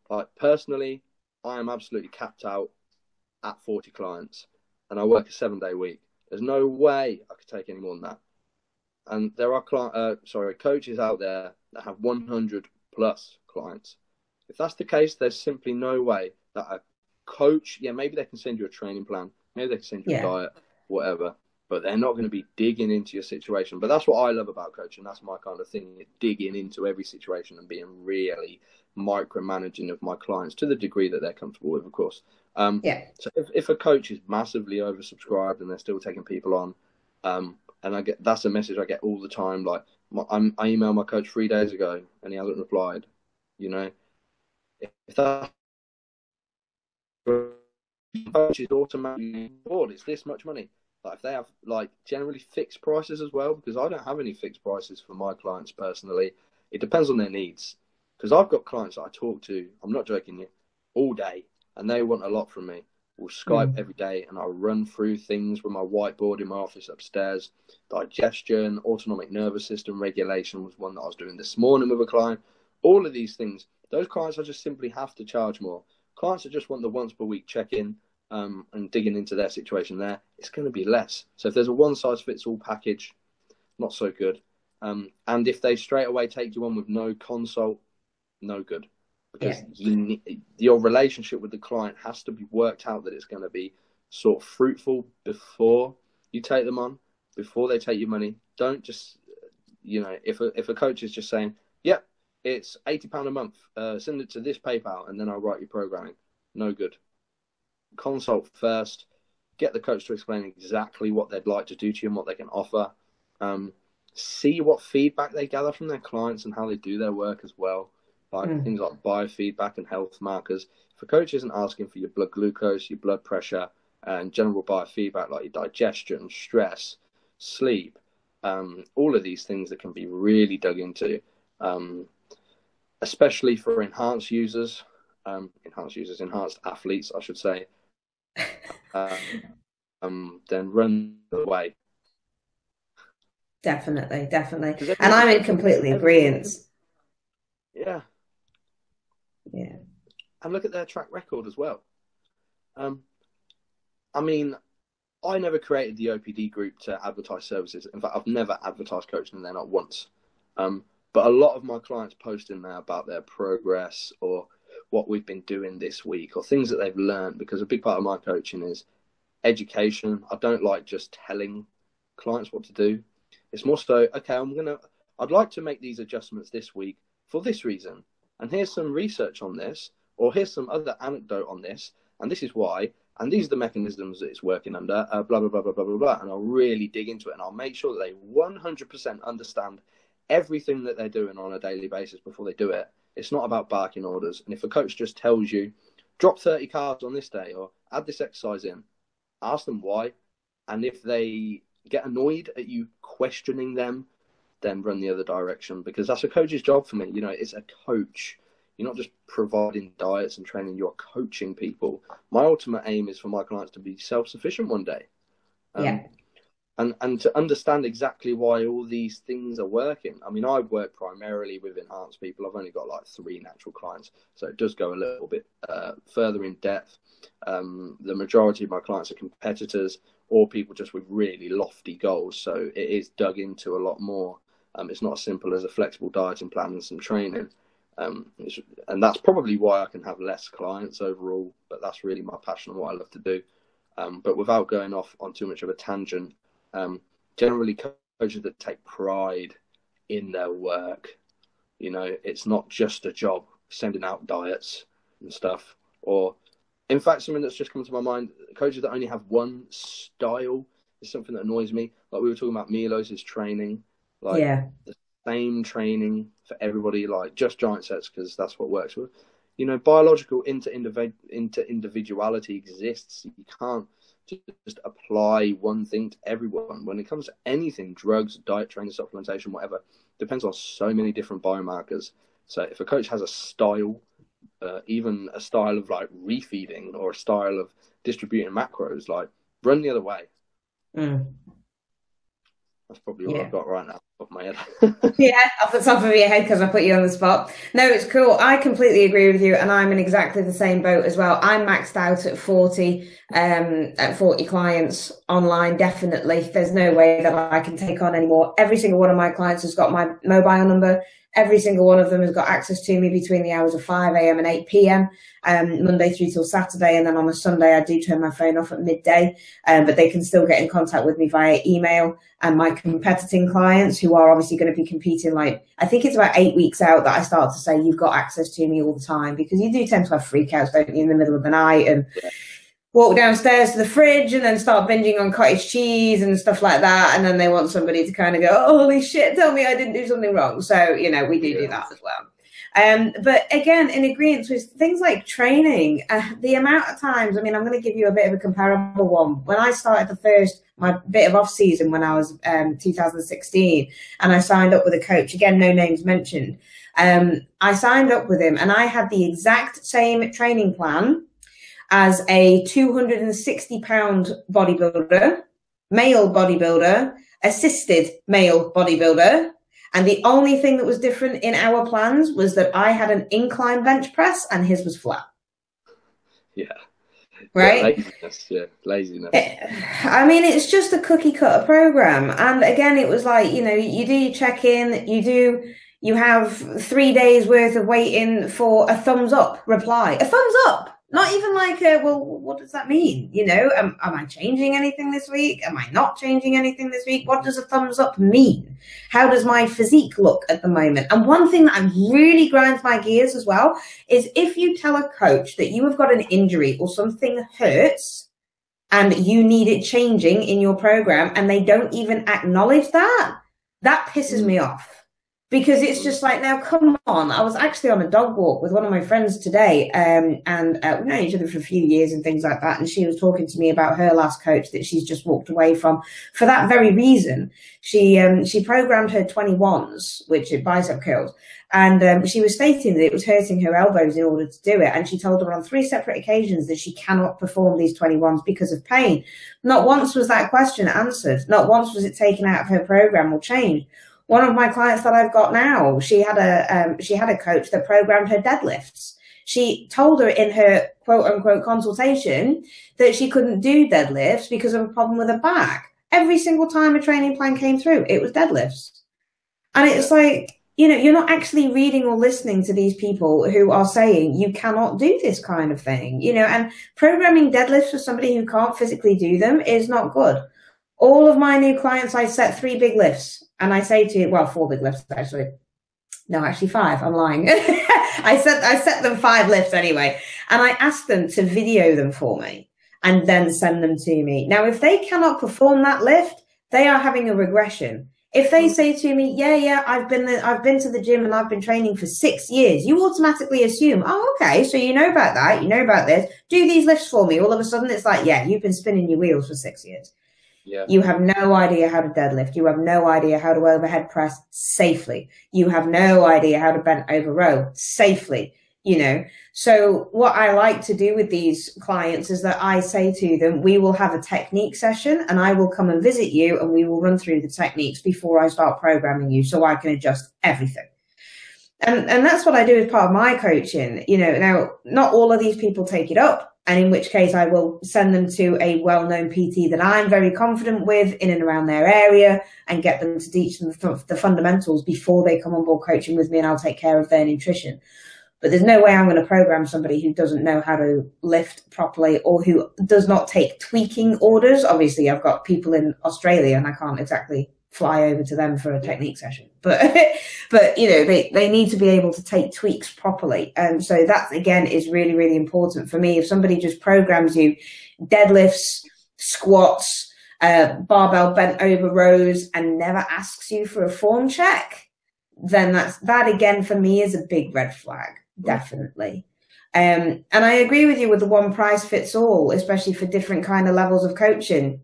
Like personally, I am absolutely capped out at 40 clients, and I work a 7-day week. There's no way I could take any more than that. And there are coaches out there that have 100 plus clients. If that's the case, there's simply no way that a coach, maybe they can send you a training plan, maybe they can send you a diet, whatever, but they're not going to be digging into your situation. But that's what I love about coaching. That's my kind of thing, digging into every situation and being really micromanaging of my clients to the degree that they're comfortable with, of course. So if a coach is massively oversubscribed and they're still taking people on, and that's a message I get all the time. Like I emailed my coach 3 days ago and he hasn't replied. You know, if that coach is automatically bored, it's this much money. Like if they have like generally fixed prices as well, because I don't have any fixed prices for my clients personally. It depends on their needs. Because I've got clients that I talk to, I'm not joking you, all day, and they want a lot from me. We'll Skype every day, and I'll run through things with my whiteboard in my office upstairs. Digestion, autonomic nervous system regulation was one that I was doing this morning with a client. All of these things, those clients I just simply have to charge more. Clients that just want the once per week check-in and digging into their situation there, it's going to be less. So if there's a one-size-fits-all package, not so good. And if they straight away take you on with no consult, no good. Because your relationship with the client has to be worked out, that it's going to be sort of fruitful before you take them on, before they take your money. Don't just, if a coach is just saying, yep, it's £80 a month, send it to this PayPal and then I'll write your programming. No good. Consult first, get the coach to explain exactly what they'd like to do to you and what they can offer. See what feedback they gather from their clients and how they do their work as well. Like things like biofeedback and health markers. If a coach isn't asking for your blood glucose, your blood pressure, and general biofeedback like your digestion, stress, sleep, all of these things that can be really dug into, especially for enhanced athletes, I should say, then run the way. Definitely. And I'm in completely agreement. Yeah. And look at their track record as well. I mean, I never created the OPD group to advertise services. In fact, I've never advertised coaching there, not once. But a lot of my clients post in there about their progress or what we've been doing this week or things that they've learned, because a big part of my coaching is education. I don't like just telling clients what to do. It's more so, okay, I'd like to make these adjustments this week for this reason. And here's some research on this, or here's some other anecdote on this, and this is why, and these are the mechanisms that it's working under, blah, blah, blah, blah, blah, blah, blah. And I'll really dig into it, and I'll make sure that they 100% understand everything that they're doing on a daily basis before they do it. It's not about barking orders. And if a coach just tells you, drop 30 carbs on this day, or add this exercise in, ask them why. And if they get annoyed at you questioning them, then run the other direction, because that's a coach's job for me. It's a coach. You're not just providing diets and training, you're coaching people. My ultimate aim is for my clients to be self-sufficient one day. And to understand exactly why all these things are working. I mean, I work primarily with enhanced people. I've only got like 3 natural clients, so it does go a little bit further in depth. The majority of my clients are competitors or people just with really lofty goals, so it is dug into a lot more. It's not as simple as a flexible dieting plan and some training. And that's probably why I can have less clients overall, but that's really my passion and what I love to do. But without going off on too much of a tangent, generally coaches that take pride in their work, it's not just a job sending out diets and stuff. Or in fact, something that's just come to my mind, coaches that only have one style is something that annoys me. Like we were talking about Milos' training, the same training for everybody, like just giant sets because that's what works with. Biological individuality exists. You can't just apply one thing to everyone. When it comes to anything, drugs, diet, training, supplementation, whatever, depends on so many different biomarkers. So if a coach has a style, even a style of like refeeding or a style of distributing macros, like run the other way. That's probably all I've got right now off my head. Off the top of your head, because I put you on the spot. No, it's cool. I completely agree with you, and I'm in exactly the same boat as well. I'm maxed out at 40 clients online, definitely. There's no way that I can take on any more. Every single one of my clients has got my mobile number. Every single one of them has got access to me between the hours of 5 a.m. and 8 p.m. Monday through till Saturday. And then on a Sunday, I do turn my phone off at midday, but they can still get in contact with me via email. And my competing clients, who are obviously going to be competing, like, I think it's about 8 weeks out that I start to say, you've got access to me all the time, because you do tend to have freakouts, don't you, in the middle of the night, and walk downstairs to the fridge and then start binging on cottage cheese and stuff like that. And then they want somebody to kind of go, oh, holy shit, tell me I didn't do something wrong. So, we do that as well. But again, in agreement with things like training, the amount of times, I mean, I'm going to give you a bit of a comparable one. When I started my bit of off season when I was 2016, and I signed up with a coach, again, no names mentioned. I signed up with him and I had the exact same training plan. as a 260-pound bodybuilder, male bodybuilder, assisted male bodybuilder. And the only thing that was different in our plans was that I had an incline bench press and his was flat. Yeah. Right? Laziness. I mean, it's just a cookie cutter program. And again, it was like, you know, you do your check-in, you have 3 days worth of waiting for a thumbs up reply. A thumbs up. Not even like, well, what does that mean? You know, am I changing anything this week? Am I not changing anything this week? What does a thumbs up mean? How does my physique look at the moment? And one thing that really grinds my gears as well is if you tell a coach that you have got an injury or something hurts and you need it changing in your program and they don't even acknowledge that, that pisses me off. Because it's just like, now, come on. I was actually on a dog walk with one of my friends today, and we've known each other for a few years and things like that. And she was talking to me about her last coach that she's just walked away from for that very reason. She programmed her 21s, which are bicep curls, and she was stating that it was hurting her elbows in order to do it. And she told her on 3 separate occasions that she cannot perform these 21s because of pain. Not once was that question answered. Not once was it taken out of her program or changed. One of my clients that I've got now, she had a coach that programmed her deadlifts. She told her in her quote unquote consultation that she couldn't do deadlifts because of a problem with her back. Every single time a training plan came through, it was deadlifts. And it's like, you know, you're not actually reading or listening to these people who are saying you cannot do this kind of thing, you know, and programming deadlifts for somebody who can't physically do them is not good. All of my new clients, I set 3 big lifts. And I say to you, well, 4 big lifts, actually. No, actually 5. I'm lying. I set them 5 lifts anyway. And I asked them to video them for me and then send them to me. Now, if they cannot perform that lift, they are having a regression. If they say to me, yeah, I've been to the gym and I've been training for 6 years, you automatically assume, oh, okay, so you know about that, you know about this, do these lifts for me. All of a sudden, it's like, yeah, you've been spinning your wheels for 6 years. Yeah. You have no idea how to deadlift. You have no idea how to overhead press safely. You have no idea how to bend over row safely, you know. So what I like to do with these clients is that I say to them, we will have a technique session and I will come and visit you and we will run through the techniques before I start programming you so I can adjust everything. And that's what I do as part of my coaching. You know, now, not all of these people take it up. And in which case I will send them to a well-known PT that I'm very confident with in and around their area and get them to teach them the fundamentals before they come on board coaching with me, and I'll take care of their nutrition. But there's no way I'm going to program somebody who doesn't know how to lift properly or who does not take tweaking orders. Obviously, I've got people in Australia and I can't exactly fly over to them for a technique session. But you know, they need to be able to take tweaks properly. And so that, again, is really, really important for me. If somebody just programs you deadlifts, squats, barbell bent over rows and never asks you for a form check, then that again, for me, is a big red flag, definitely. And I agree with you with the one price fits all, especially for different kind of levels of coaching.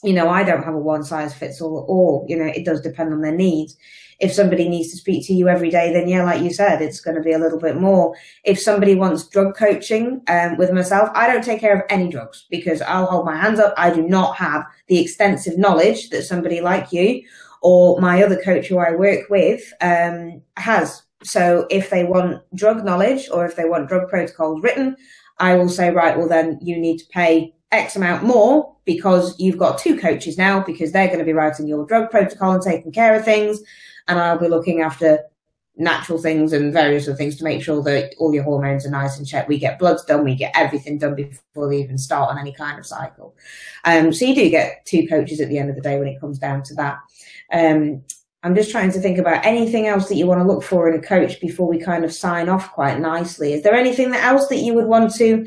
You know, I don't have a one size fits all at all. You know, it does depend on their needs. If somebody needs to speak to you every day, then yeah, like you said, it's going to be a little bit more. If somebody wants drug coaching with myself, I don't take care of any drugs because I'll hold my hands up. I do not have the extensive knowledge that somebody like you or my other coach who I work with has. So if they want drug knowledge or if they want drug protocols written, I will say, right, well, then you need to pay X amount more because you've got 2 coaches now because they're going to be writing your drug protocol and taking care of things. And I'll be looking after natural things and various other things to make sure that all your hormones are nice and checked. We get bloods done. We get everything done before we even start on any kind of cycle. So you do get 2 coaches at the end of the day when it comes down to that. I'm just trying to think about anything else that you want to look for in a coach before we kind of sign off quite nicely. Is there anything else that you would want to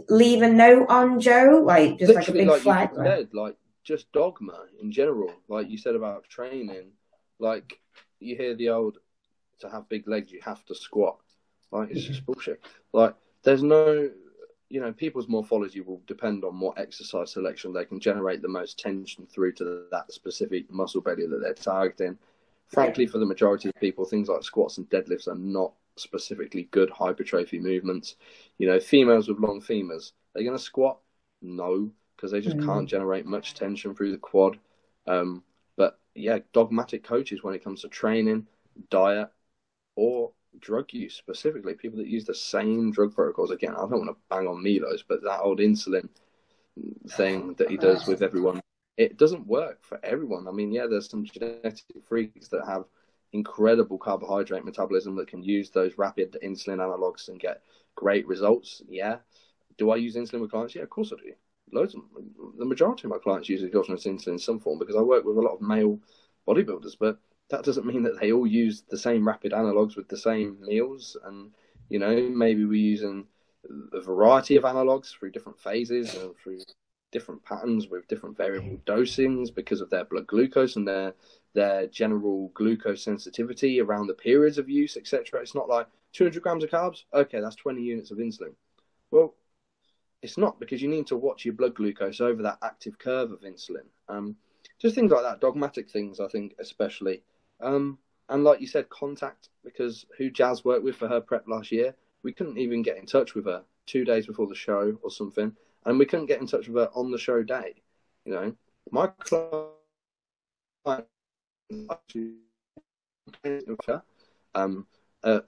leave a note on, Joe? Like just literally, like a big flag? You said, like just dogma in general. Like you said about training, like you hear the old, to have big legs, you have to squat. Like it's just bullshit. Like there's no, you know, people's morphology will depend on what exercise selection they can generate the most tension through to that specific muscle belly that they're targeting. Frankly, for the majority of people, things like squats and deadlifts are not specifically good hypertrophy movements. You know, females with long femurs, they're going to squat? No, because they just can't generate much tension through the quad. But yeah, dogmatic coaches when it comes to training, diet, or drug use specifically, people that use the same drug protocols. Again, I don't want to bang on Milos, but that old insulin thing that he does with everyone, it doesn't work for everyone. I mean, yeah, there's some genetic freaks that have incredible carbohydrate metabolism that can use those rapid insulin analogs and get great results. Yeah. Do I use insulin with clients? Yeah, of course I do. Loads of them. The majority of my clients use exogenous insulin in some form because I work with a lot of male bodybuilders, but that doesn't mean that they all use the same rapid analogs with the same meals. And, you know, maybe we're using a variety of analogs through different phases and through different patterns with different variable dosings because of their blood glucose and their general glucose sensitivity around the periods of use, etc. It's not like 200 grams of carbs. Okay, that's 20 units of insulin. Well, it's not, because you need to watch your blood glucose over that active curve of insulin. Just things like that, dogmatic things, I think, especially. And like you said, contact, because who Jazz worked with for her prep last year, we couldn't even get in touch with her 2 days before the show or something. And we couldn't get in touch with her on the show day. You know, my client, I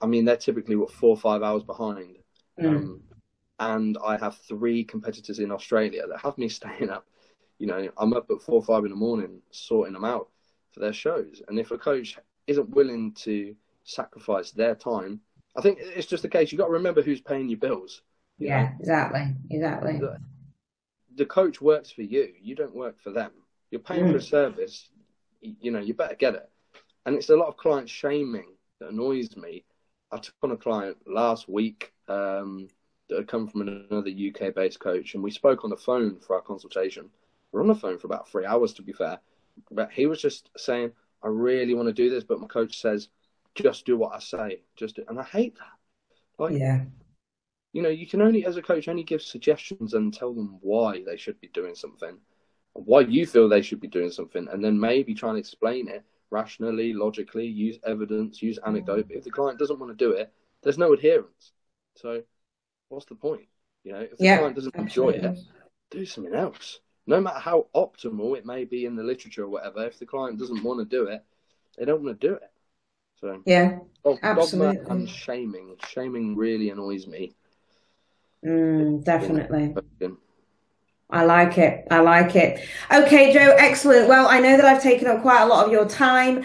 mean, they're typically, 4 or 5 hours behind. And I have 3 competitors in Australia that have me staying up. You know, I'm up at 4 or 5 in the morning sorting them out for their shows. And if a coach isn't willing to sacrifice their time, I think it's just the case. You've got to remember who's paying your bills. Yeah, know? Exactly. The coach works for you. You don't work for them. You're paying for a service. You know, you better get it. And it's a lot of client shaming that annoys me. I took on a client last week that had come from another UK-based coach, and we spoke on the phone for our consultation. We're on the phone for about 3 hours, to be fair. But he was just saying, I really want to do this, but my coach says, just do what I say. And I hate that. Like, yeah. You know, you can only, as a coach, only give suggestions and tell them why they should be doing something, why you feel they should be doing something, and then maybe try and explain it rationally, logically, use evidence, use anecdote. But if the client doesn't want to do it, there's no adherence. So what's the point? You know, if the client doesn't enjoy it, do something else. No matter how optimal it may be in the literature or whatever, if the client doesn't want to do it, they don't want to do it. So absolutely. Dogma and shaming really annoys me. Definitely. I like it. Okay, Joe, excellent. Well, I know that I've taken up quite a lot of your time,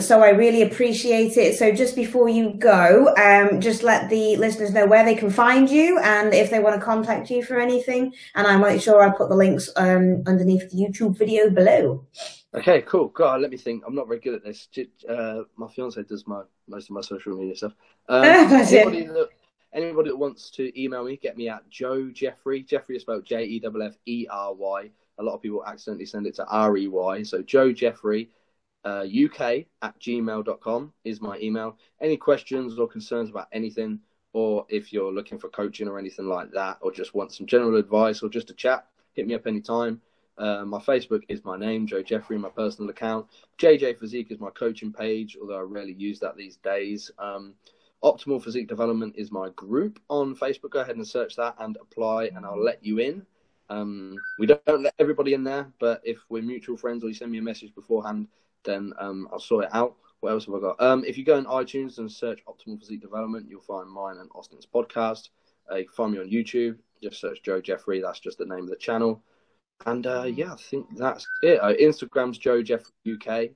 so I really appreciate it. So just before you go, just let the listeners know where they can find you and if they want to contact you for anything. And I'll make sure I put the links underneath the YouTube video below. Okay, cool. God, let me think. I'm not very good at this. My fiance does most of my social media stuff. Anybody that wants to email me, get me at Joe Jeffery. Jeffery is spelled Jeffery. A lot of people accidentally send it to REY. So Joe Jeffery, UK@gmail.com is my email. Any questions or concerns about anything, or if you're looking for coaching or anything like that, or just want some general advice or just a chat, hit me up anytime. My Facebook is my name, Joe Jeffery, my personal account. JJ Physique is my coaching page, although I rarely use that these days. Optimal Physique Development is my group on Facebook. Go ahead and search that and apply, and I'll let you in. We don't let everybody in there, but if we're mutual friends or you send me a message beforehand, then I'll sort it out. What else have I got? If you go on iTunes and search Optimal Physique Development, you'll find mine and Austin's podcast. You can find me on YouTube. Just search Joe Jeffery. That's just the name of the channel. And I think that's it. Instagram's Joe Jeffery UK.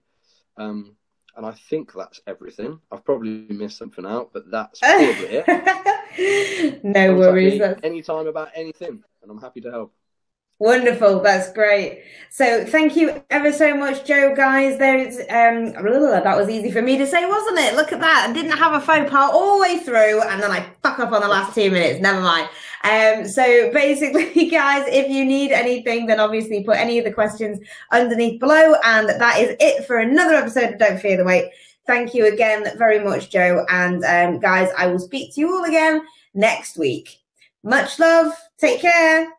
And I think that's everything. I've probably missed something out, but that's probably it. No worries. Anytime about anything, and I'm happy to help. Wonderful. That's great. So thank you ever so much, Joe, guys. That was easy for me to say, wasn't it? Look at that. I didn't have a faux pas all the way through, and then I fuck up on the last 2 minutes. Never mind. So basically, guys, if you need anything, then obviously put any of the questions underneath below. And that is it for another episode of Don't Fear the Weight. Thank you again very much, Joe. And guys, I will speak to you all again next week. Much love. Take care.